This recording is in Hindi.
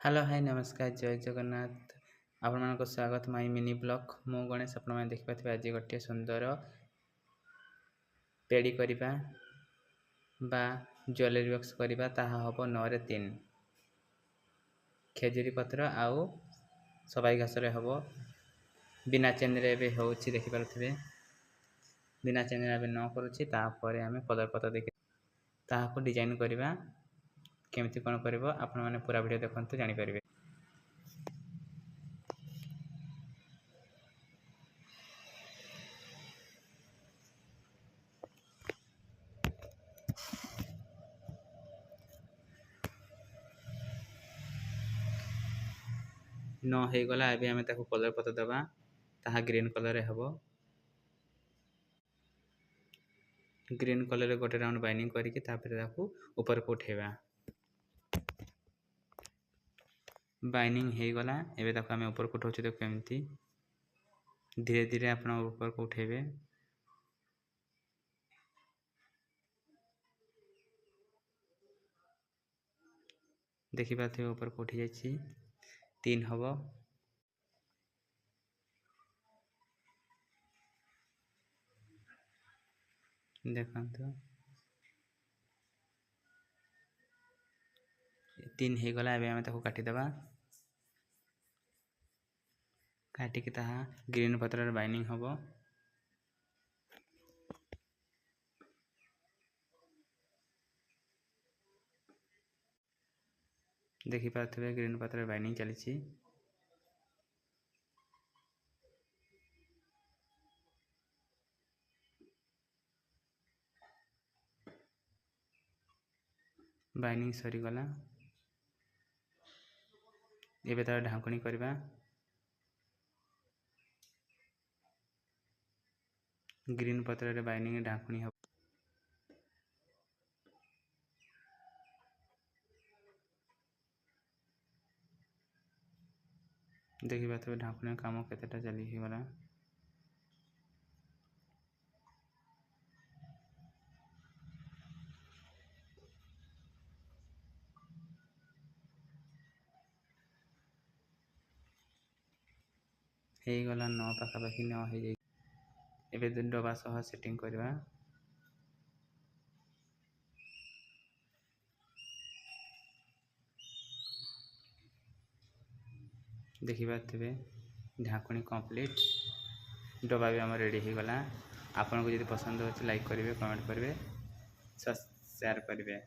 हेलो हाय नमस्कार जय जगन्नाथ आपण मानक स्वागत माई मिनी ब्लॉग मु गणेश आपण मैंने देखिपे आज गोटे सुंदर पेड़ी करवा बा ज्वेलरी बॉक्स करवा ताहा हम 9 रे 3 खेजुरी पत्र आउ सबाई घास रे हम बिना चेन रे भी होउछि देखि पारुथिबे बिना चेन रे भी न करूछि तापर हमें कलर पत्र देखि ताहाको डिजाइन करवा केमती कोन करबो आपण माने पूरा वीडियो देखंतु जानि परिबे। न हो गला अभी हमें ताको कलर पत्र दबा ताहा ग्रीन कलर रे हबो ग्रीन कलर रे गोटे राउंड बाइंडिंग करके तापर ताको ऊपर को उठेबा बाइंडिंग हो गला एबे ताको हमें ऊपर को उठाउछु तो केमती धीरे धीरे आपण ऊपर को उठेबे देखि पाथे ऊपर को उठी जायछि 3 हबो देखंतु 3 हो गला एबे हमें ताको काटी देबा काटी के ताहा ग्रीन पत्र रे बाइंडिंग हबो देखि पाथबे ग्रीन पत्र रे बाइंडिंग चलीछि बाइंडिंग सरी गला एबे तार ढांकणी करबा ग्रीन पत्र रे बाइंडिंग ढांकणी हबो देखि पाथबे ढांकणी काम केतेटा चली हि गला हे गला 9 पाखा पाखी 9 हे जाई एबे डबा सह सेटिंग करबा देखि पाथबे ढांकणी कंप्लीट डबा भी हमर रेडी हो गला आपन को यदि पसंद हो लाइक करिवे कमेंट करिवे शेयर करिवे।